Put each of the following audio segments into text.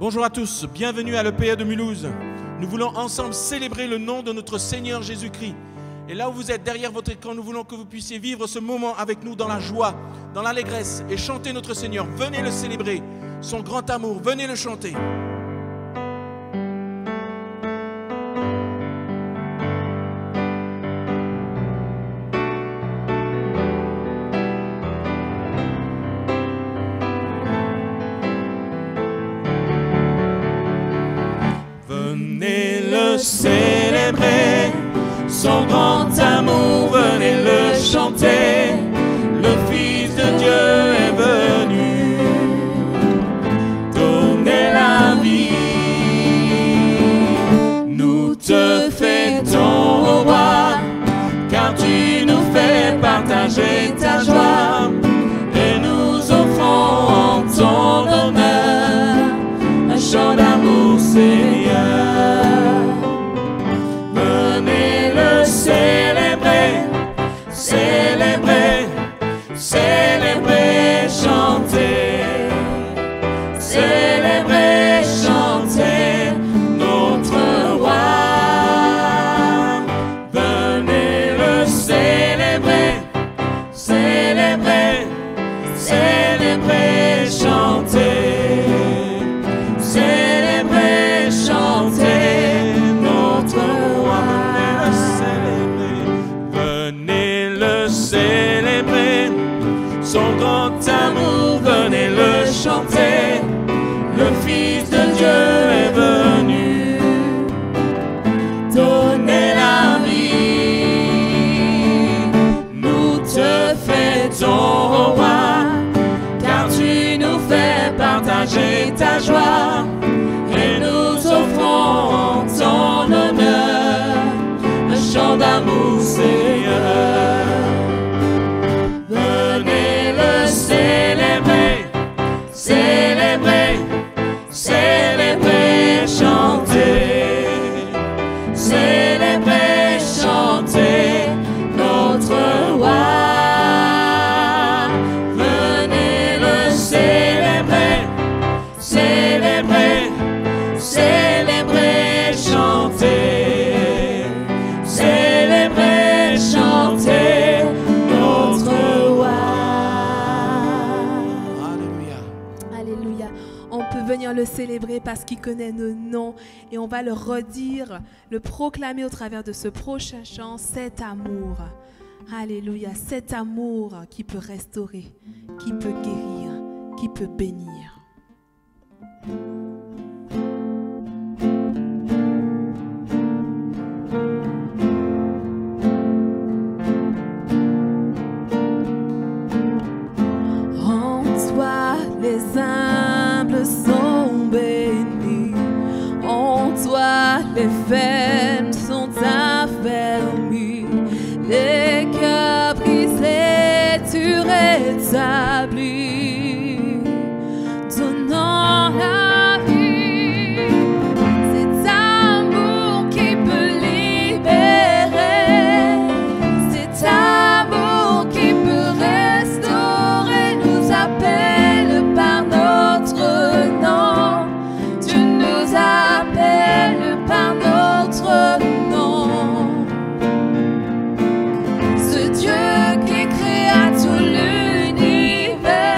Bonjour à tous, bienvenue à l'EPA de Mulhouse. Nous voulons ensemble célébrer le nom de notre Seigneur Jésus-Christ. Et là où vous êtes derrière votre écran, nous voulons que vous puissiez vivre ce moment avec nous dans la joie, dans l'allégresse et chanter notre Seigneur. Venez le célébrer, son grand amour, venez le chanter. Célébrer son grand amour, venez le chanter. Le Fils de Dieu est venu donner la vie. Nous te fêtons, ô roi, car tu nous fais partager ta joie. Et nous offrons en ton honneur un chant d'amour, Seigneur. Célébrer, célébrer, célébrer, chanter, célébrer, chanter notre roi. Venez le célébrer, célébrer, célébrer, chanter, célébrer, chanter notre roi. Célébrer son grand amour, venez le chanter. Le Fils de Dieu est venu donner la vie. Nous te fêtons, ô roi, car tu nous fais partager ta joie. Et nous offrons en ton honneur un chant d'amour, Seigneur. Célébrer, célébrer, célébrer, chanter, célébrer, chanter notre roi. Venez le célébrer, célébrer, célébrer, chanter, célébrer, chanter notre roi. On peut venir le célébrer parce qu'il connaît nos noms et on va le redire, le proclamer au travers de ce prochain chant, cet amour. Alléluia, cet amour qui peut restaurer, qui peut guérir, qui peut bénir. En toi les humbles sont bénis, en toi les faibles sont affermis, les cœurs brisés tu rétablis, donnant la vie. Cet amour qui peut libérer, cet amour qui peut restaurer, nous appelle par notre nom. Tu nous appelles par notre nom. Ce Dieu qui créa tout l'univers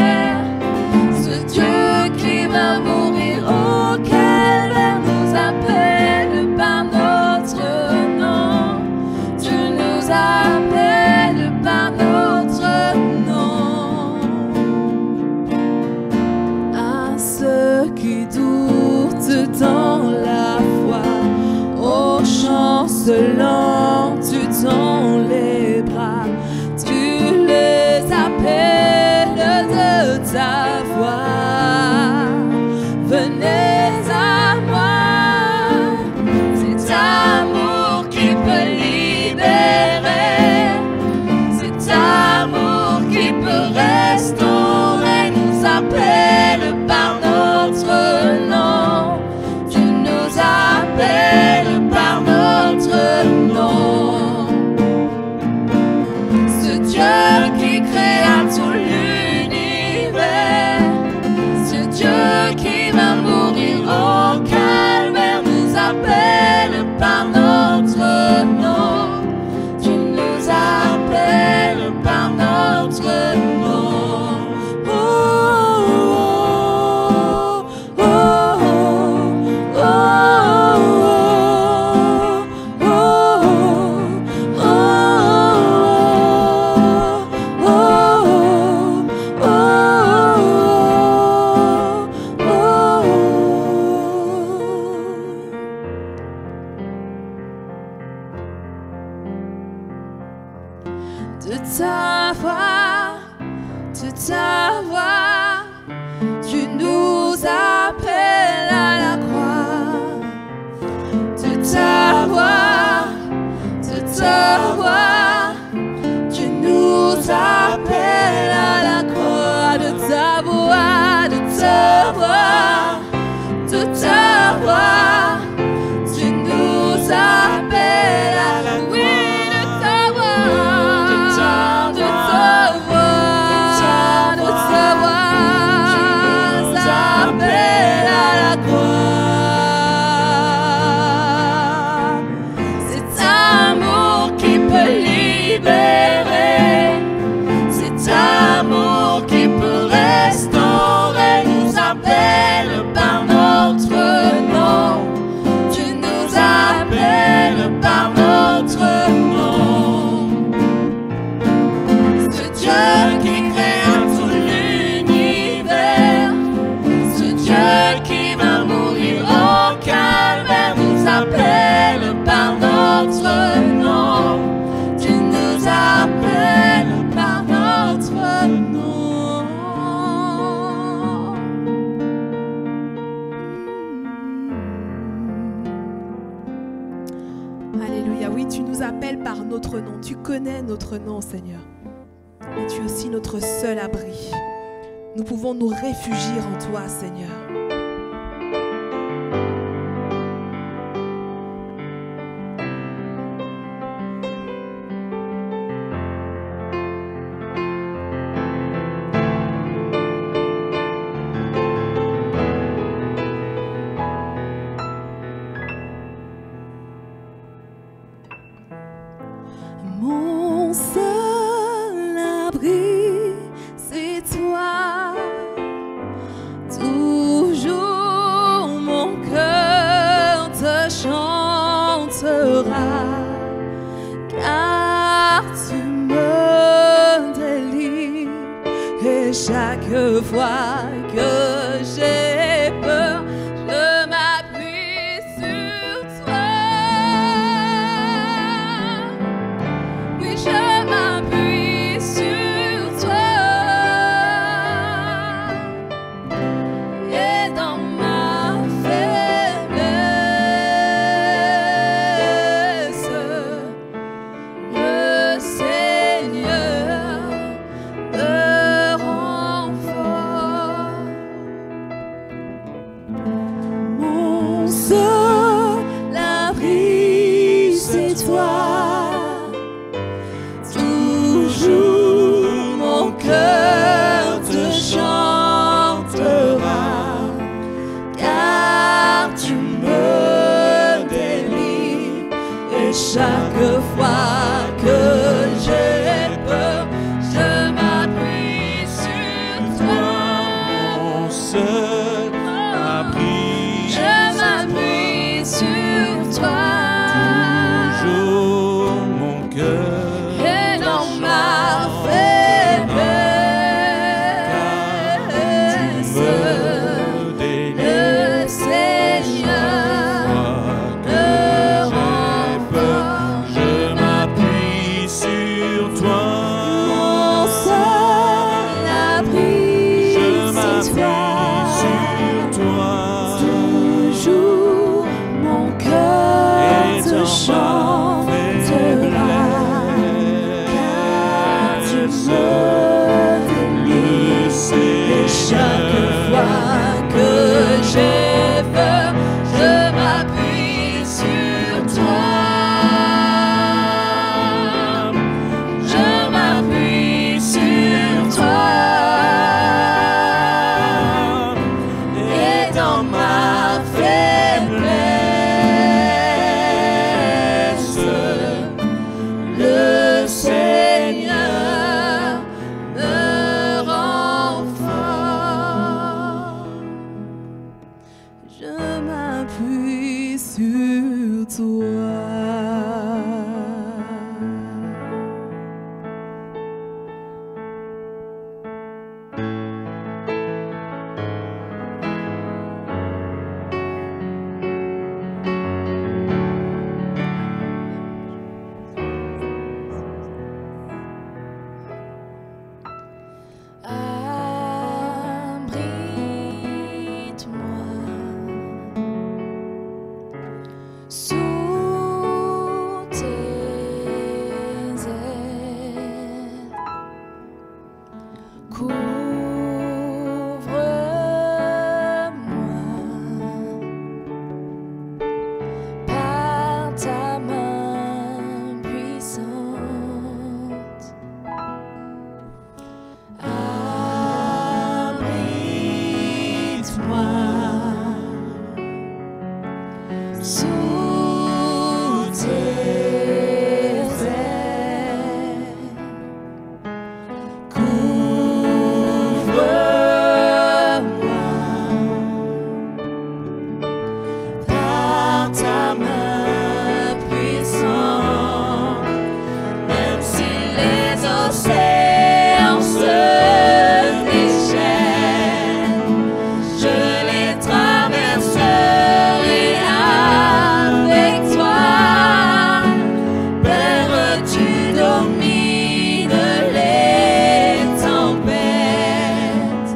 ta voix, tu nous appelles à la croix. De ta voix, tu nous appelles à la croix. De ta voix, tu nous appelles à la croix. Oui, de ta voix, s'appelle à la croix. Cet amour qui peut libérer, cet amour qui peut restaurer, nous appelle par notre nom. Tu nous appelles par notre nom. Ce Dieu qui créa tout l'univers, ce Dieu qui va mourir au calvaire, nous appelle par notre nom. Tu nous appelles par notre nom. Alléluia. Oui, tu nous appelles par notre nom. Tu connais notre nom, Seigneur. Et tu es aussi notre seul abri. Nous pouvons nous réfugier en toi, Seigneur. Mon seul abri, c'est toi. Toujours mon cœur te chantera, car tu me délivres. Et chaque fois que j'ai peur, je m'appuie sur toi. Oui, je m'appuie sur toi. Et dans ma faiblesse, le Seigneur me rend fort. par ta main puissante. Abrite-moi sous tes ailes. Couvre-moi par ta main puissante, même si les océans se déchaînent, je les traverserai avec toi. Père, tu domines les tempêtes.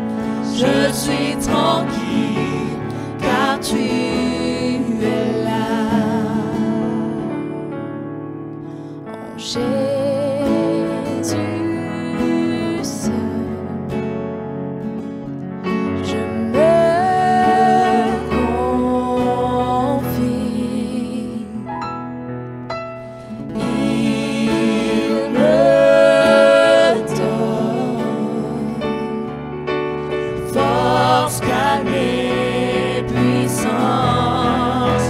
Je suis tranquille car tu es là. En Jésus seul, je me confie. Il me donne force, calme et puissance,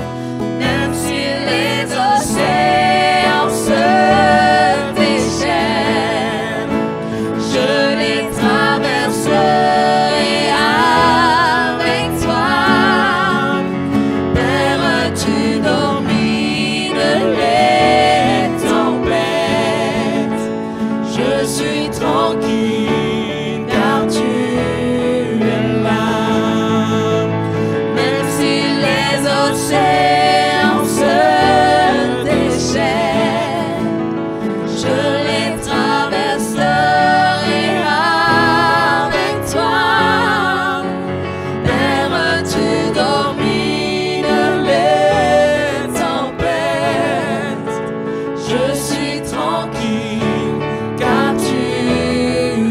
même si les océans se déchaînent, je les traverserai avec toi. Père, tu domines les tempêtes. Je suis tranquille car tu es là. Même si les océans se déchaînent, je les traverserai avec toi. Père, tu domines les tempêtes. Je suis tranquille car tu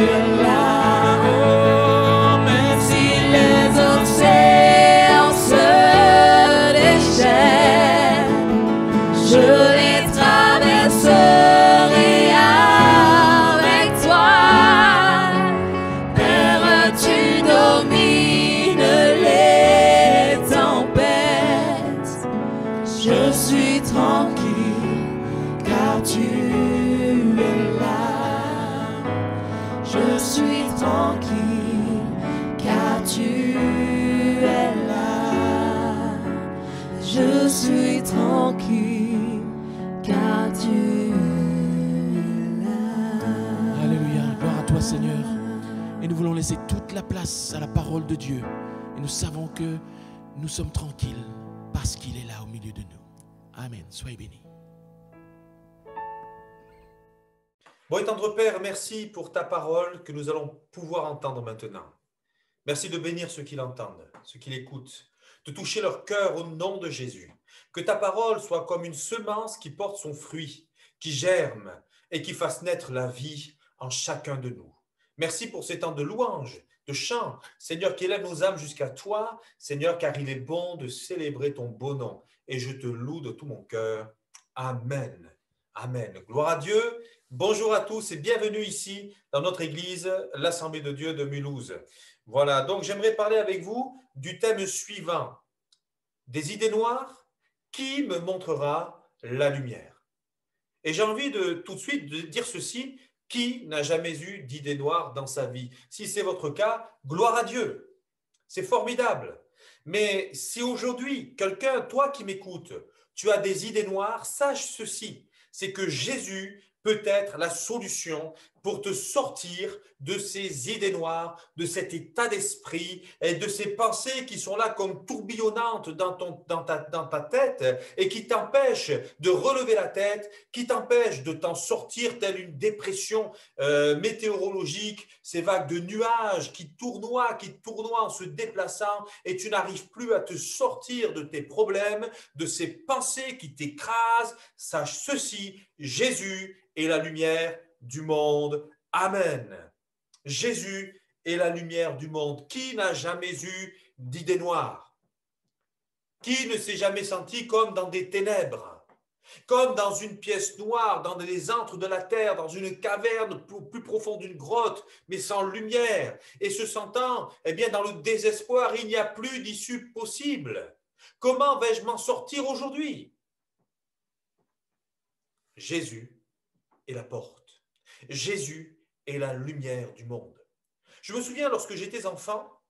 es là. Oh, même si les océans se déchaînent, je les traverserai avec toi. Père, tu domines les tempêtes. Je suis tranquille car tu es là. Je suis tranquille car tu es là. Je suis tranquille car tu es là. Alléluia, gloire à toi Seigneur. Et nous voulons laisser toute la place à la parole de Dieu. Et nous savons que nous sommes tranquilles parce qu'il est là au milieu de nous. Amen, soyez bénis. Bon et tendre Père, merci pour ta parole que nous allons pouvoir entendre maintenant. Merci de bénir ceux qui l'entendent, ceux qui l'écoutent, de toucher leur cœur au nom de Jésus. Que ta parole soit comme une semence qui porte son fruit, qui germe et qui fasse naître la vie en chacun de nous. Merci pour ces temps de louange, de chant, Seigneur, qui élève nos âmes jusqu'à toi, Seigneur, car il est bon de célébrer ton beau nom. Et je te loue de tout mon cœur. Amen. Amen. Gloire à Dieu. Bonjour à tous et bienvenue ici dans notre église, l'Assemblée de Dieu de Mulhouse. Voilà, donc j'aimerais parler avec vous du thème suivant. Des idées noires, qui me montrera la lumière? Et j'ai envie de tout de suite de dire ceci, qui n'a jamais eu d'idées noires dans sa vie? Si c'est votre cas, gloire à Dieu. C'est formidable. Mais si aujourd'hui, quelqu'un, toi qui m'écoutes, tu as des idées noires, sache ceci, c'est que Jésus peut être la solution pour te sortir de ces idées noires, de cet état d'esprit et de ces pensées qui sont là comme tourbillonnantes dans ta tête et qui t'empêchent de relever la tête, qui t'empêchent de t'en sortir telle une dépression météorologique, ces vagues de nuages qui tournoient en se déplaçant et tu n'arrives plus à te sortir de tes problèmes, de ces pensées qui t'écrasent. Sache ceci, Jésus est la lumière du monde. Amen. Jésus est la lumière du monde. Qui n'a jamais eu d'idée noire? Qui ne s'est jamais senti comme dans des ténèbres? Comme dans une pièce noire, dans les antres de la terre, dans une caverne plus profonde d'une grotte, mais sans lumière, et se sentant, eh bien, dans le désespoir, il n'y a plus d'issue possible. Comment vais-je m'en sortir aujourd'hui? Jésus est la porte. Jésus est la lumière du monde. Je me souviens, lorsque j'étais enfant,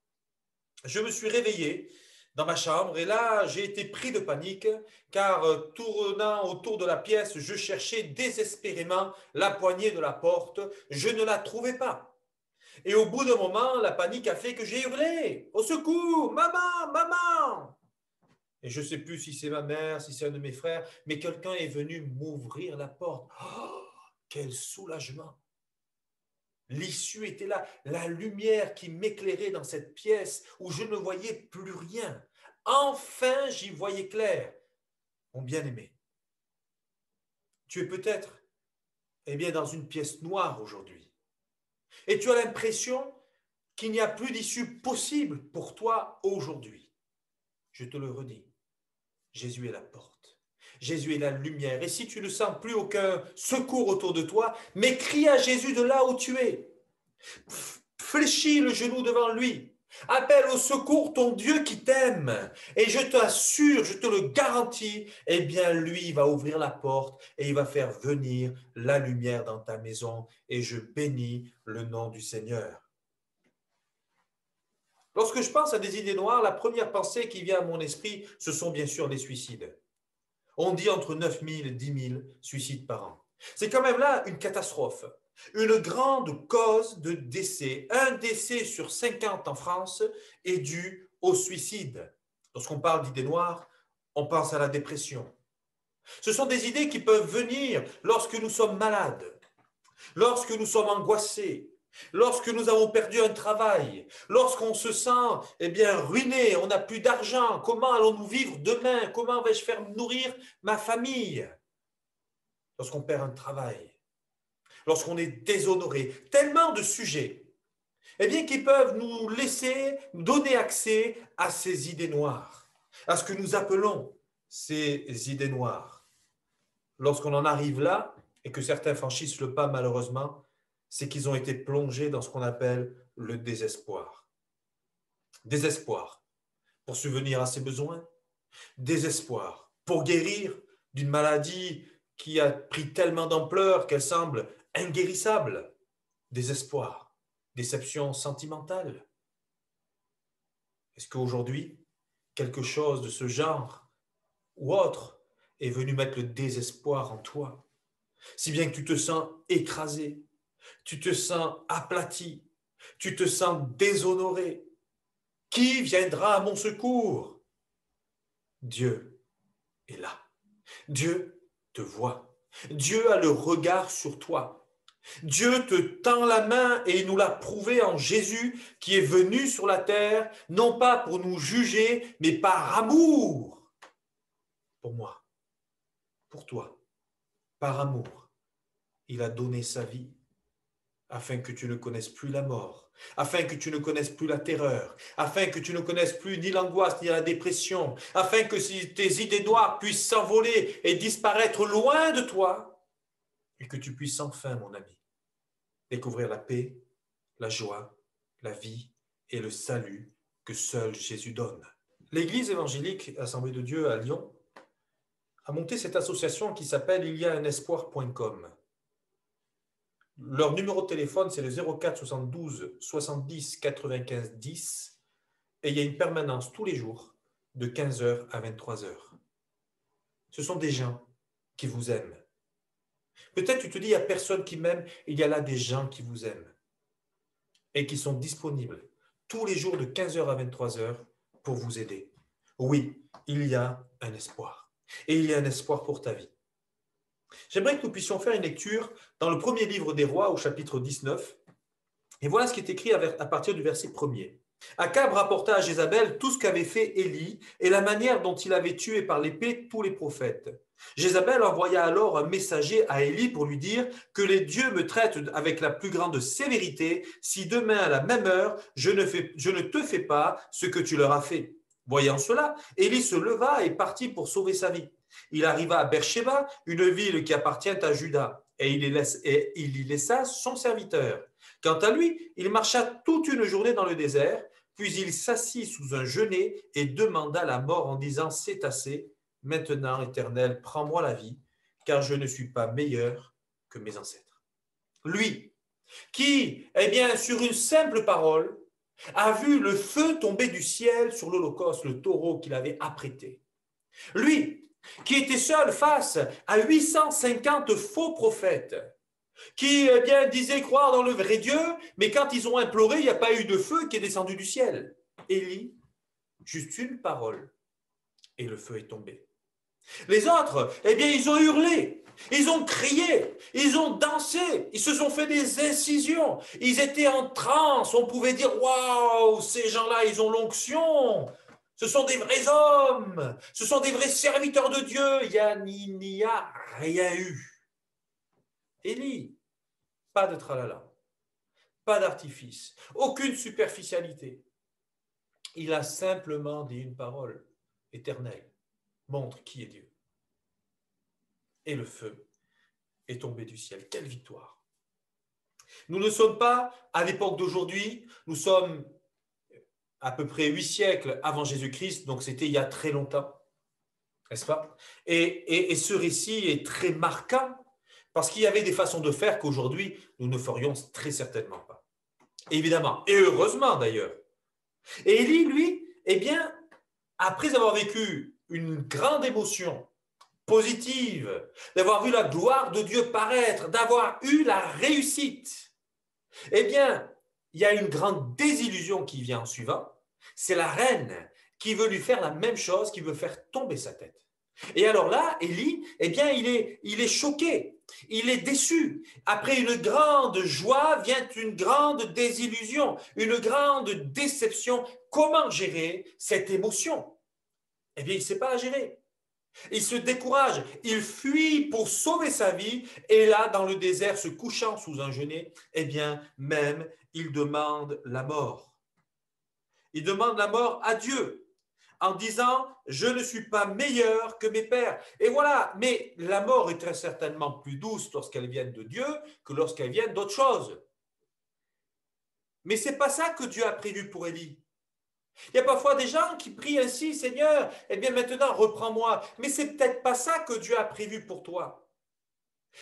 je me suis réveillé dans ma chambre et là, j'ai été pris de panique car tournant autour de la pièce, je cherchais désespérément la poignée de la porte. Je ne la trouvais pas. Et au bout d'un moment, la panique a fait que j'ai hurlé « Au secours! Maman! Maman !» Et je ne sais plus si c'est ma mère, si c'est un de mes frères, mais quelqu'un est venu m'ouvrir la porte. Oh, quel soulagement! L'issue était là, la lumière qui m'éclairait dans cette pièce où je ne voyais plus rien. Enfin, j'y voyais clair. Mon bien-aimé, tu es peut-être dans une pièce noire aujourd'hui. Et tu as l'impression qu'il n'y a plus d'issue possible pour toi aujourd'hui. Je te le redis, Jésus est la porte. Jésus est la lumière. Et si tu ne sens plus aucun secours autour de toi, mais crie à Jésus de là où tu es. Fléchis le genou devant lui. Appelle au secours ton Dieu qui t'aime. Et je t'assure, je te le garantis, eh bien lui va ouvrir la porte et il va faire venir la lumière dans ta maison. Et je bénis le nom du Seigneur. Lorsque je pense à des idées noires, la première pensée qui vient à mon esprit, ce sont bien sûr les suicides. On dit entre 9 000 et 10 000 suicides par an. C'est quand même là une catastrophe, une grande cause de décès. Un décès sur 50 en France est dû au suicide. Lorsqu'on parle d'idées noires, on pense à la dépression. Ce sont des idées qui peuvent venir lorsque nous sommes malades, lorsque nous sommes angoissés, lorsque nous avons perdu un travail, lorsqu'on se sent ruiné, on n'a plus d'argent, comment allons-nous vivre demain? Comment vais-je faire nourrir ma famille? Lorsqu'on perd un travail, lorsqu'on est déshonoré, tellement de sujets qui peuvent nous laisser, nous donner accès à ces idées noires, à ce que nous appelons ces idées noires. Lorsqu'on en arrive là, et que certains franchissent le pas malheureusement, c'est qu'ils ont été plongés dans ce qu'on appelle le désespoir. Désespoir pour subvenir à ses besoins, désespoir pour guérir d'une maladie qui a pris tellement d'ampleur qu'elle semble inguérissable, désespoir, déception sentimentale. Est-ce qu'aujourd'hui, quelque chose de ce genre ou autre est venu mettre le désespoir en toi, si bien que tu te sens écrasé, tu te sens aplati, tu te sens déshonoré. Qui viendra à mon secours? Dieu est là. Dieu te voit. Dieu a le regard sur toi. Dieu te tend la main et il nous l'a prouvé en Jésus qui est venu sur la terre, non pas pour nous juger, mais par amour. Pour moi, pour toi, par amour, il a donné sa vie. Afin que tu ne connaisses plus la mort, afin que tu ne connaisses plus la terreur, afin que tu ne connaisses plus ni l'angoisse ni la dépression, afin que tes idées noires puissent s'envoler et disparaître loin de toi, et que tu puisses enfin, mon ami, découvrir la paix, la joie, la vie et le salut que seul Jésus donne. L'Église évangélique Assemblée de Dieu à Lyon a monté cette association qui s'appelle iliaUnespoir.com. Leur numéro de téléphone, c'est le 04 72 70 95 10 et il y a une permanence tous les jours de 15h à 23h. Ce sont des gens qui vous aiment. Peut-être tu te dis, il n'y a personne qui m'aime, il y a là des gens qui vous aiment et qui sont disponibles tous les jours de 15h à 23h pour vous aider. Oui, il y a un espoir et il y a un espoir pour ta vie. J'aimerais que nous puissions faire une lecture dans le premier livre des Rois au chapitre 19. Et voilà ce qui est écrit à partir du verset 1er. Akab rapporta à Jézabel tout ce qu'avait fait Élie et la manière dont il avait tué par l'épée tous les prophètes. Jézabel envoya alors un messager à Élie pour lui dire que les dieux me traitent avec la plus grande sévérité si demain à la même heure je ne te fais pas ce que tu leur as fait. Voyant cela, Élie se leva et partit pour sauver sa vie. Il arriva à Beersheba, une ville qui appartient à Juda, et il y laissa son serviteur. Quant à lui, il marcha toute une journée dans le désert, puis il s'assit sous un genêt et demanda la mort en disant « C'est assez, maintenant, Éternel, prends-moi la vie, car je ne suis pas meilleur que mes ancêtres. » Lui, qui, sur une simple parole, a vu le feu tomber du ciel sur l'Holocauste, le taureau qu'il avait apprêté. Lui, qui était seul face à 850 faux prophètes, qui disaient croire dans le vrai Dieu, mais quand ils ont imploré, il n'y a pas eu de feu qui est descendu du ciel. Élie, juste une parole, et le feu est tombé. Les autres, ils ont hurlé, ils ont crié, ils ont dansé, ils se sont fait des incisions, ils étaient en transe, on pouvait dire « Waouh, ces gens-là, ils ont l'onction !» Ce sont des vrais hommes, ce sont des vrais serviteurs de Dieu. Il n'y a rien eu. Élie, pas de tralala, pas d'artifice, aucune superficialité. Il a simplement dit une parole éternelle. Montre qui est Dieu. Et le feu est tombé du ciel. Quelle victoire! Nous ne sommes pas à l'époque d'aujourd'hui, nous sommes à peu près 8 siècles avant Jésus-Christ, donc c'était il y a très longtemps, n'est-ce pas? Et ce récit est très marquant parce qu'il y avait des façons de faire qu'aujourd'hui nous ne ferions très certainement pas. Évidemment, et heureusement d'ailleurs. Et Élie, lui, après avoir vécu une grande émotion positive, d'avoir vu la gloire de Dieu paraître, d'avoir eu la réussite, il y a une grande désillusion qui vient en suivant. C'est la reine qui veut lui faire la même chose, qui veut faire tomber sa tête. Et alors là, Élie, il est choqué, il est déçu. Après une grande joie vient une grande désillusion, une grande déception. Comment gérer cette émotion? Il ne sait pas la gérer. Il se décourage, il fuit pour sauver sa vie, et là, dans le désert, se couchant sous un genêt, même, il demande la mort. Il demande la mort à Dieu, en disant « Je ne suis pas meilleur que mes pères ». Et voilà, mais la mort est très certainement plus douce lorsqu'elle vient de Dieu que lorsqu'elle vient d'autre chose. Mais ce n'est pas ça que Dieu a prévu pour Élie. Il y a parfois des gens qui prient ainsi, Seigneur, maintenant reprends-moi. Mais ce n'est peut-être pas ça que Dieu a prévu pour toi.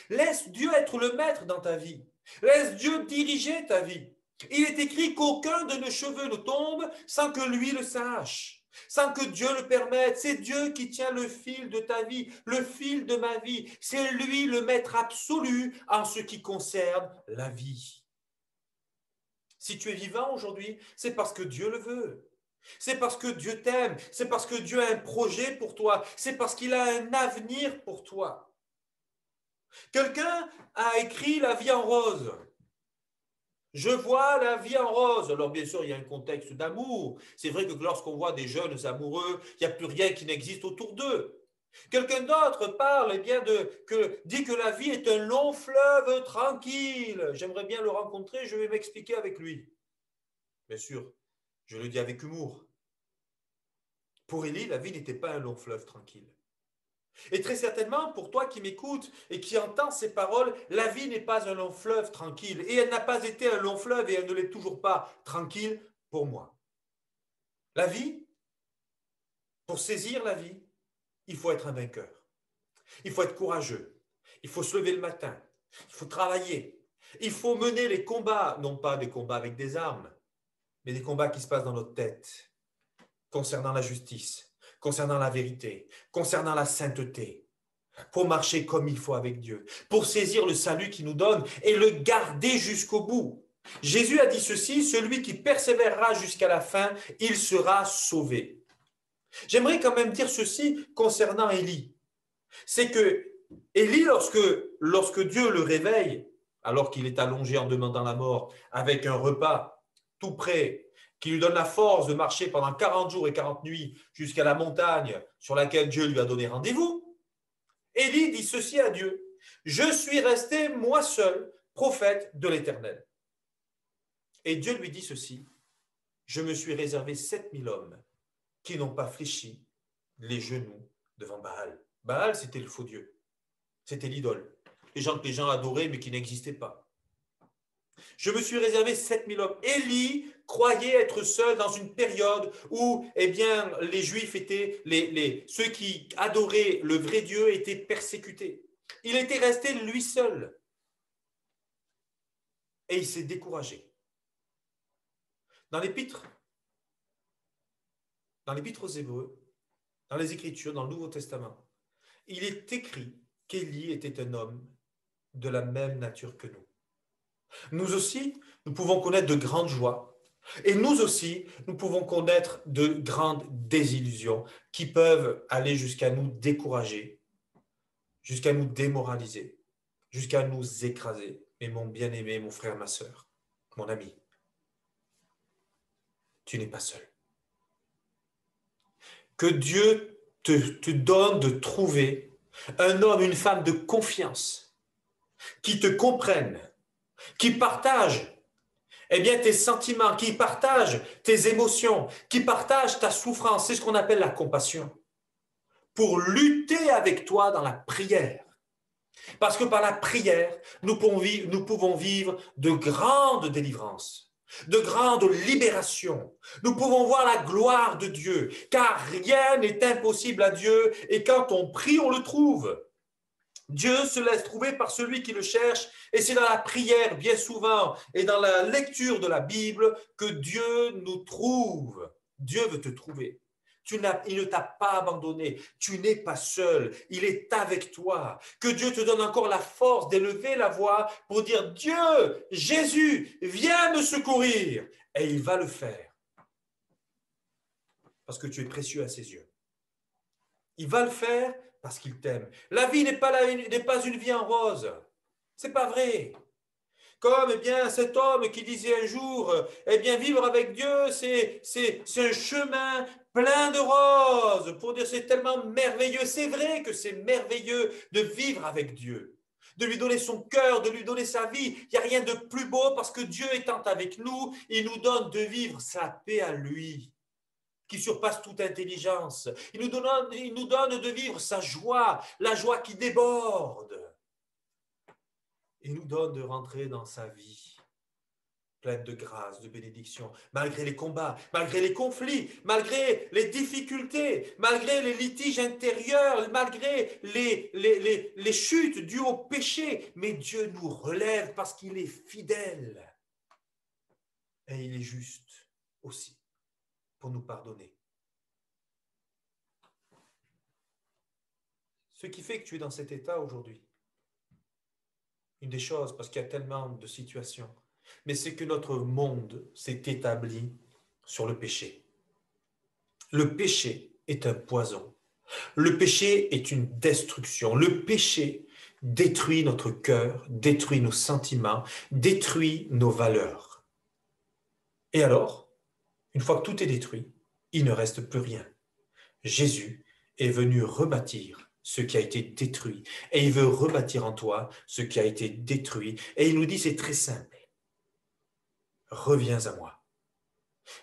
Laisse Dieu être le maître dans ta vie. Laisse Dieu diriger ta vie. Il est écrit qu'aucun de nos cheveux ne tombe sans que lui le sache, sans que Dieu le permette. C'est Dieu qui tient le fil de ta vie, le fil de ma vie. C'est lui le maître absolu en ce qui concerne la vie. Si tu es vivant aujourd'hui, c'est parce que Dieu le veut. C'est parce que Dieu t'aime, c'est parce que Dieu a un projet pour toi, c'est parce qu'il a un avenir pour toi. Quelqu'un a écrit La vie en rose. Je vois la vie en rose. Alors bien sûr, il y a un contexte d'amour. C'est vrai que lorsqu'on voit des jeunes amoureux, il n'y a plus rien qui n'existe autour d'eux. Quelqu'un d'autre parle dit que la vie est un long fleuve tranquille. J'aimerais bien le rencontrer, je vais m'expliquer avec lui. Bien sûr. Je le dis avec humour. Pour Élie, la vie n'était pas un long fleuve tranquille. Et très certainement, pour toi qui m'écoutes et qui entends ces paroles, la vie n'est pas un long fleuve tranquille. Et elle n'a pas été un long fleuve et elle ne l'est toujours pas tranquille pour moi. La vie, pour saisir la vie, il faut être un vainqueur. Il faut être courageux. Il faut se lever le matin. Il faut travailler. Il faut mener les combats, non pas des combats avec des armes, mais des combats qui se passent dans notre tête, concernant la justice, concernant la vérité, concernant la sainteté, pour marcher comme il faut avec Dieu, pour saisir le salut qu'il nous donne et le garder jusqu'au bout. Jésus a dit ceci, celui qui persévérera jusqu'à la fin, il sera sauvé. J'aimerais quand même dire ceci concernant Élie. C'est que Élie, lorsque Dieu le réveille, alors qu'il est allongé en demandant la mort, avec un repas tout prêt, qui lui donne la force de marcher pendant 40 jours et 40 nuits jusqu'à la montagne sur laquelle Dieu lui a donné rendez-vous, Élie dit ceci à Dieu, « Je suis resté, moi seul, prophète de l'Éternel. » Et Dieu lui dit ceci, « Je me suis réservé 7000 hommes qui n'ont pas fléchi les genoux devant Baal. » Baal, c'était le faux Dieu. C'était l'idole. Les gens que les gens adoraient, mais qui n'existaient pas. Je me suis réservé 7000 hommes. Élie croyait être seul dans une période où, eh bien, les Juifs étaient, ceux qui adoraient le vrai Dieu étaient persécutés. Il était resté lui seul. Et il s'est découragé. Dans l'épître aux Hébreux, dans les Écritures, dans le Nouveau Testament, il est écrit qu'Élie était un homme de la même nature que nous. Nous aussi, nous pouvons connaître de grandes joies et nous aussi, nous pouvons connaître de grandes désillusions qui peuvent aller jusqu'à nous décourager, jusqu'à nous démoraliser, jusqu'à nous écraser. Mais mon bien-aimé, mon frère, ma sœur, mon ami, tu n'es pas seul. Que Dieu te donne de trouver un homme, une femme de confiance qui te comprenne, qui partage eh bien, tes sentiments, qui partage tes émotions, qui partage ta souffrance. C'est ce qu'on appelle la compassion. Pour lutter avec toi dans la prière. Parce que par la prière, nous pouvons vivre de grandes délivrances, de grandes libérations. Nous pouvons voir la gloire de Dieu, car rien n'est impossible à Dieu, et quand on prie, on le trouve. Dieu se laisse trouver par celui qui le cherche, et c'est dans la prière, bien souvent, et dans la lecture de la Bible, que Dieu nous trouve. Dieu veut te trouver. Il ne t'a pas abandonné. Tu n'es pas seul. Il est avec toi. Que Dieu te donne encore la force d'élever la voix pour dire « Dieu, Jésus, viens me secourir !» Et il va le faire. Parce que tu es précieux à ses yeux. Il va le faire parce qu'il t'aime. La vie n'est pas une vie en rose. C'est pas vrai. Comme cet homme qui disait un jour, vivre avec Dieu, c'est un chemin plein de roses. Pour dire c'est tellement merveilleux. C'est vrai que c'est merveilleux de vivre avec Dieu, de lui donner son cœur, de lui donner sa vie. Il n'y a rien de plus beau parce que Dieu étant avec nous, il nous donne de vivre sa paix à lui, qui surpasse toute intelligence. Il nous donne de vivre sa joie, la joie qui déborde. Il nous donne de rentrer dans sa vie, pleine de grâce, de bénédiction, malgré les combats, malgré les conflits, malgré les difficultés, malgré les litiges intérieurs, malgré les chutes dues au péché. Mais Dieu nous relève parce qu'il est fidèle. Et il est juste aussi pour nous pardonner. Ce qui fait que tu es dans cet état aujourd'hui, une des choses, parce qu'il y a tellement de situations, mais c'est que notre monde s'est établi sur le péché. Le péché est un poison. Le péché est une destruction. Le péché détruit notre cœur, détruit nos sentiments, détruit nos valeurs. Et alors, une fois que tout est détruit, il ne reste plus rien. Jésus est venu rebâtir ce qui a été détruit. Et il veut rebâtir en toi ce qui a été détruit. Et il nous dit, c'est très simple. Reviens à moi.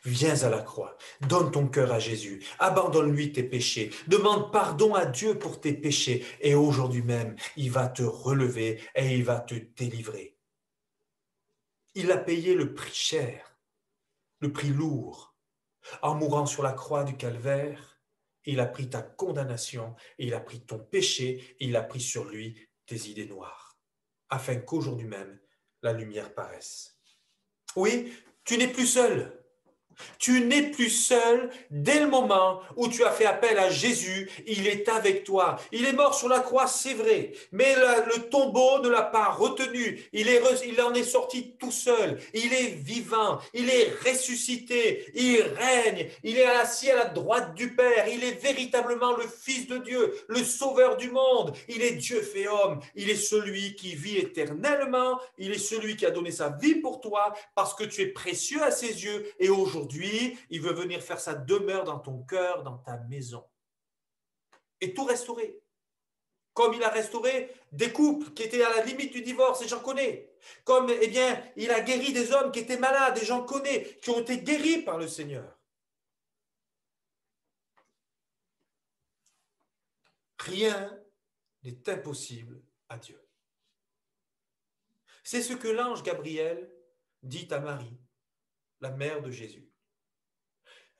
Viens à la croix. Donne ton cœur à Jésus. Abandonne-lui tes péchés. Demande pardon à Dieu pour tes péchés. Et aujourd'hui même, il va te relever et il va te délivrer. Il a payé le prix cher, le prix lourd, en mourant sur la croix du calvaire. Il a pris ta condamnation, et il a pris ton péché, et il a pris sur lui tes idées noires, afin qu'aujourd'hui même, la lumière paraisse. Oui, tu n'es plus seul. Tu n'es plus seul dès le moment où tu as fait appel à Jésus. Il est avec toi. Il est mort sur la croix, c'est vrai, mais le tombeau ne l'a pas retenu. Il en est sorti tout seul. Il est vivant. Il est ressuscité. Il règne. Il est assis à la droite du Père. Il est véritablement le Fils de Dieu, le Sauveur du monde. Il est Dieu fait homme. Il est celui qui vit éternellement. Il est celui qui a donné sa vie pour toi parce que tu es précieux à ses yeux et aujourd'hui, aujourd'hui, il veut venir faire sa demeure dans ton cœur, dans ta maison. Et tout restaurer. Comme il a restauré des couples qui étaient à la limite du divorce, et j'en connais. Comme, eh bien, il a guéri des hommes qui étaient malades, et j'en connais, qui ont été guéris par le Seigneur. Rien n'est impossible à Dieu. C'est ce que l'ange Gabriel dit à Marie, la mère de Jésus.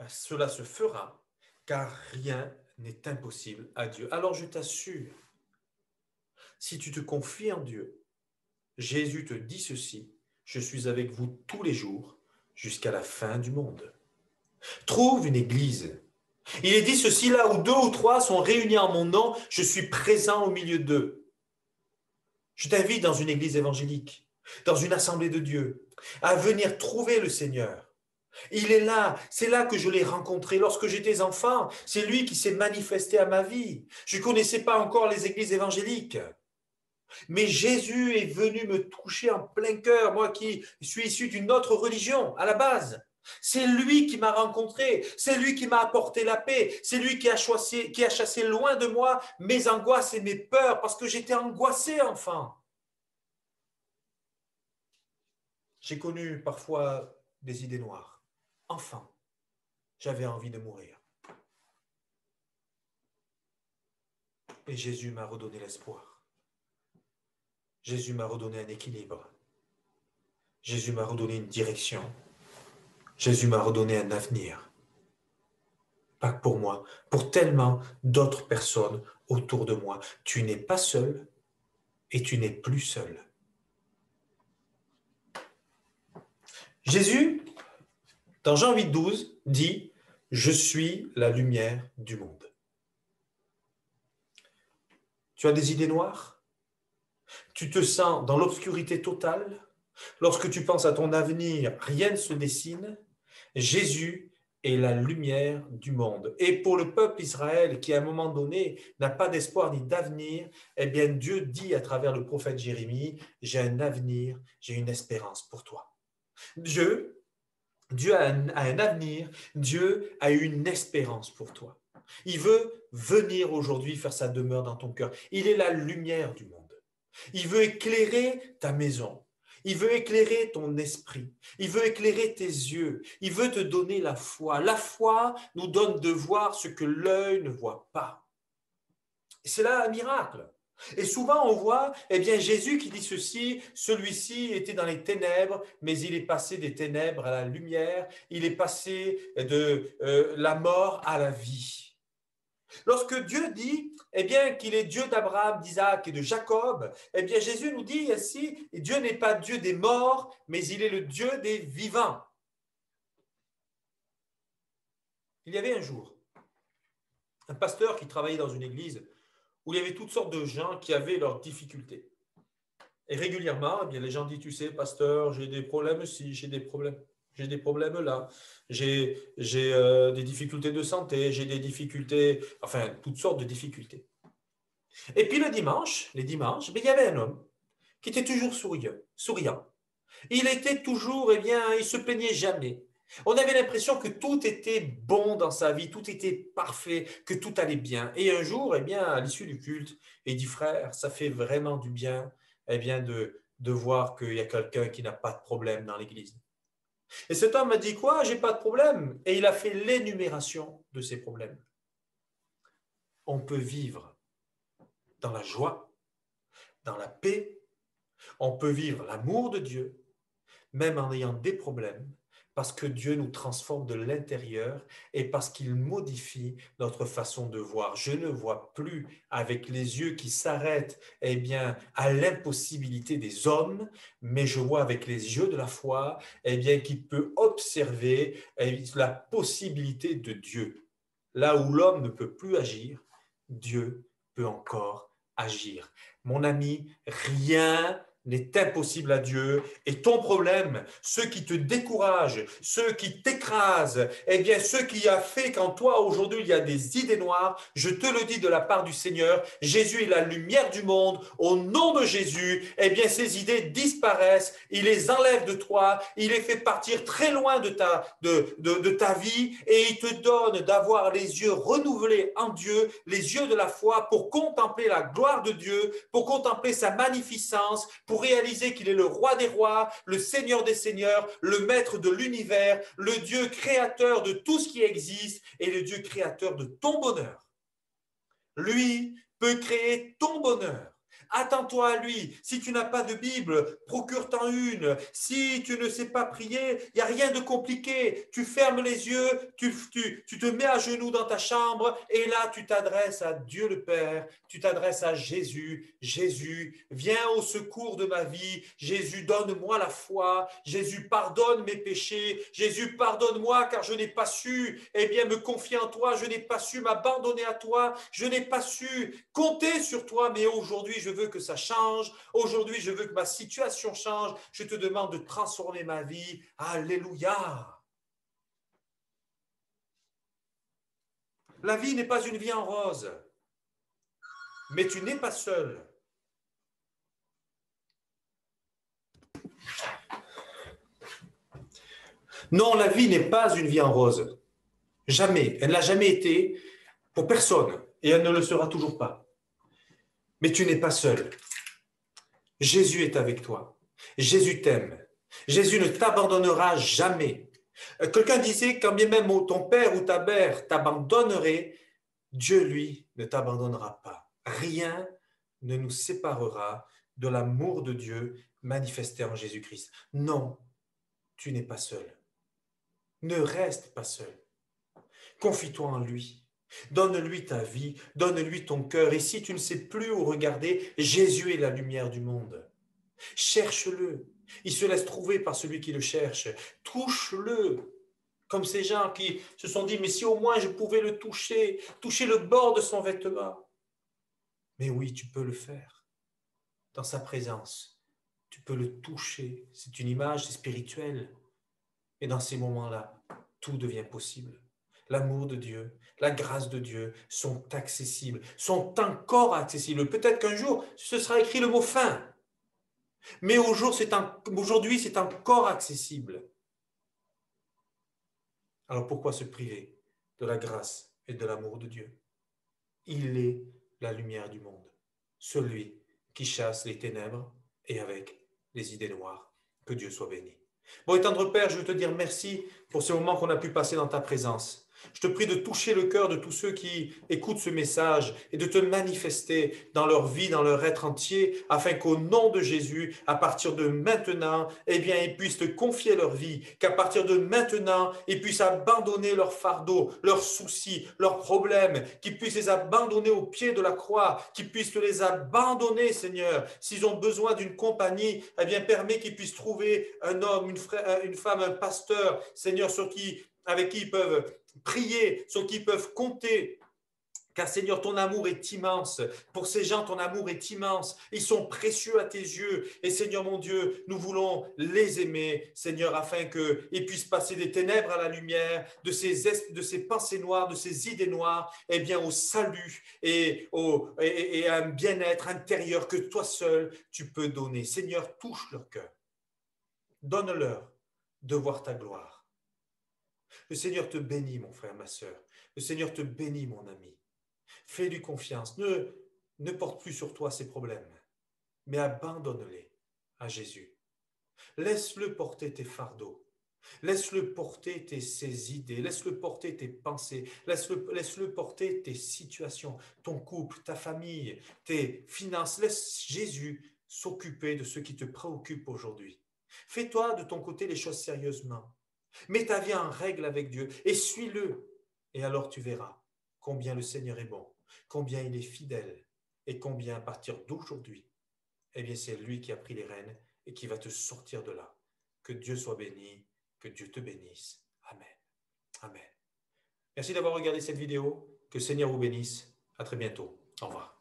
Cela se fera, car rien n'est impossible à Dieu. Alors je t'assure, si tu te confies en Dieu, Jésus te dit ceci, je suis avec vous tous les jours jusqu'à la fin du monde. Trouve une église. Il est dit ceci, là où 2 ou 3 sont réunis en mon nom, je suis présent au milieu d'eux. Je t'invite dans une église évangélique, dans une assemblée de Dieu, à venir trouver le Seigneur. Il est là, c'est là que je l'ai rencontré lorsque j'étais enfant. C'est lui qui s'est manifesté à ma vie. Je ne connaissais pas encore les églises évangéliques. Mais Jésus est venu me toucher en plein cœur, moi qui suis issu d'une autre religion à la base. C'est lui qui m'a rencontré, c'est lui qui m'a apporté la paix, c'est lui qui a chassé loin de moi mes angoisses et mes peurs parce que j'étais angoissé enfant. J'ai connu parfois des idées noires. Enfant, j'avais envie de mourir. Et Jésus m'a redonné l'espoir. Jésus m'a redonné un équilibre. Jésus m'a redonné une direction. Jésus m'a redonné un avenir. Pas que pour moi, pour tellement d'autres personnes autour de moi. Tu n'es pas seul et tu n'es plus seul. Jésus, dans Jean 8,12, dit « Je suis la lumière du monde ». Tu as des idées noires? Tu te sens dans l'obscurité totale? Lorsque tu penses à ton avenir, rien ne se dessine. Jésus est la lumière du monde. Et pour le peuple Israël qui, à un moment donné, n'a pas d'espoir ni d'avenir, eh bien, Dieu dit à travers le prophète Jérémie, « J'ai un avenir, j'ai une espérance pour toi. » Dieu a un avenir, Dieu a une espérance pour toi. Il veut venir aujourd'hui faire sa demeure dans ton cœur. Il est la lumière du monde. Il veut éclairer ta maison. Il veut éclairer ton esprit. Il veut éclairer tes yeux. Il veut te donner la foi. La foi nous donne de voir ce que l'œil ne voit pas. Et c'est là un miracle. Et souvent on voit, eh bien, Jésus qui dit ceci, celui-ci était dans les ténèbres, mais il est passé des ténèbres à la lumière. Il est passé de la mort à la vie. Lorsque Dieu dit, eh bien, qu'il est Dieu d'Abraham, d'Isaac et de Jacob, eh bien, Jésus nous dit ainsi, Dieu n'est pas Dieu des morts, mais il est le Dieu des vivants. Il y avait un jour un pasteur qui travaillait dans une église où il y avait toutes sortes de gens qui avaient leurs difficultés. Et régulièrement, eh bien, les gens disent, tu sais, pasteur, j'ai des problèmes ici, j'ai des problèmes là, j'ai des difficultés de santé, j'ai des difficultés, enfin, toutes sortes de difficultés. Et puis les dimanches, il y avait un homme qui était toujours souriant. Il était toujours, eh bien, il se plaignait jamais. On avait l'impression que tout était bon dans sa vie, tout était parfait, que tout allait bien. Et un jour, eh bien, à l'issue du culte, il dit, frère, ça fait vraiment du bien, eh bien, de voir qu'il y a quelqu'un qui n'a pas de problème dans l'église. Et cet homme m'a dit quoi? J'ai pas de problème. Et il a fait l'énumération de ses problèmes. On peut vivre dans la joie, dans la paix. On peut vivre l'amour de Dieu, même en ayant des problèmes, parce que Dieu nous transforme de l'intérieur et parce qu'il modifie notre façon de voir. Je ne vois plus avec les yeux qui s'arrêtent, eh bien, à l'impossibilité des hommes, mais je vois avec les yeux de la foi, eh bien, qui peut observer la possibilité de Dieu. Là où l'homme ne peut plus agir, Dieu peut encore agir. Mon ami, rien n'est impossible à Dieu. Et ton problème, ceux qui te découragent, ceux qui t'écrasent, eh bien, ceux qui a fait qu'en toi, aujourd'hui, il y a des idées noires, je te le dis de la part du Seigneur, Jésus est la lumière du monde. Au nom de Jésus, eh bien, ces idées disparaissent. Il les enlève de toi. Il les fait partir très loin de ta vie et il te donne d'avoir les yeux renouvelés en Dieu, les yeux de la foi pour contempler la gloire de Dieu, pour contempler sa magnificence, pour réaliser qu'il est le roi des rois, le Seigneur des seigneurs, le maître de l'univers, le Dieu créateur de tout ce qui existe et le Dieu créateur de ton bonheur. Lui peut créer ton bonheur. Attends-toi à lui. Si tu n'as pas de Bible, procure-t'en une. Si tu ne sais pas prier, il n'y a rien de compliqué. Tu fermes les yeux, tu te mets à genoux dans ta chambre et là, tu t'adresses à Dieu le Père. Tu t'adresses à Jésus. Jésus, viens au secours de ma vie. Jésus, donne-moi la foi. Jésus, pardonne mes péchés. Jésus, pardonne-moi car je n'ai pas su, eh bien, me confier en toi. Je n'ai pas su m'abandonner à toi. Je n'ai pas su compter sur toi, mais aujourd'hui, je veux que ça change. Aujourd'hui, je veux que ma situation change. Je te demande de transformer ma vie. Alléluia. La vie n'est pas une vie en rose. Mais tu n'es pas seul. Non, la vie n'est pas une vie en rose. Jamais. Elle n'a jamais été pour personne. Et elle ne le sera toujours pas. Mais tu n'es pas seul. Jésus est avec toi. Jésus t'aime. Jésus ne t'abandonnera jamais. Quelqu'un disait, quand bien même ton père ou ta mère t'abandonnerait, Dieu, lui, ne t'abandonnera pas. Rien ne nous séparera de l'amour de Dieu manifesté en Jésus-Christ. Non, tu n'es pas seul. Ne reste pas seul. Confie-toi en lui. Donne-lui ta vie, donne-lui ton cœur. Et si tu ne sais plus où regarder, Jésus est la lumière du monde. Cherche-le. Il se laisse trouver par celui qui le cherche. Touche-le. Comme ces gens qui se sont dit, mais si au moins je pouvais le toucher, toucher le bord de son vêtement. Mais oui, tu peux le faire. Dans sa présence, tu peux le toucher. C'est une image, c'est spirituel. Et dans ces moments-là, tout devient possible. L'amour de Dieu, la grâce de Dieu sont accessibles, sont encore accessibles. Peut-être qu'un jour, ce sera écrit le mot fin. Mais aujourd'hui, c'est encore accessible. Alors pourquoi se priver de la grâce et de l'amour de Dieu? Il est la lumière du monde, celui qui chasse les ténèbres et avec les idées noires. Que Dieu soit béni. Bon, et tendre Père, je veux te dire merci pour ce moment qu'on a pu passer dans ta présence. Je te prie de toucher le cœur de tous ceux qui écoutent ce message et de te manifester dans leur vie, dans leur être entier, afin qu'au nom de Jésus, à partir de maintenant, eh bien, ils puissent te confier leur vie, qu'à partir de maintenant, ils puissent abandonner leurs fardeaux, leurs soucis, leurs problèmes, qu'ils puissent les abandonner au pied de la croix, qu'ils puissent te les abandonner, Seigneur. S'ils ont besoin d'une compagnie, eh bien, permets qu'ils puissent trouver un homme, une femme, un pasteur, Seigneur, avec qui ils peuvent prier, sur qui ils peuvent compter. Car Seigneur, ton amour est immense. Pour ces gens, ton amour est immense. Ils sont précieux à tes yeux. Et Seigneur mon Dieu, nous voulons les aimer, Seigneur, afin qu'ils puissent passer des ténèbres à la lumière, de ces pensées noires, de ces idées noires, eh bien au salut et à un bien-être intérieur que toi seul, tu peux donner. Seigneur, touche leur cœur. Donne-leur de voir ta gloire. Le Seigneur te bénit, mon frère, ma sœur. Le Seigneur te bénit, mon ami. Fais-lui confiance. Ne porte plus sur toi ces problèmes, mais abandonne-les à Jésus. Laisse-le porter tes fardeaux. Laisse-le porter ses idées. Laisse-le porter tes pensées. Laisse-le porter tes situations, ton couple, ta famille, tes finances. Laisse Jésus s'occuper de ce qui te préoccupe aujourd'hui. Fais-toi de ton côté les choses sérieusement. Mets ta vie en règle avec Dieu et suis-le. Et alors tu verras combien le Seigneur est bon, combien il est fidèle et combien à partir d'aujourd'hui, eh bien c'est lui qui a pris les rênes et qui va te sortir de là. Que Dieu soit béni, que Dieu te bénisse. Amen. Amen. Merci d'avoir regardé cette vidéo. Que le Seigneur vous bénisse. À très bientôt. Au revoir.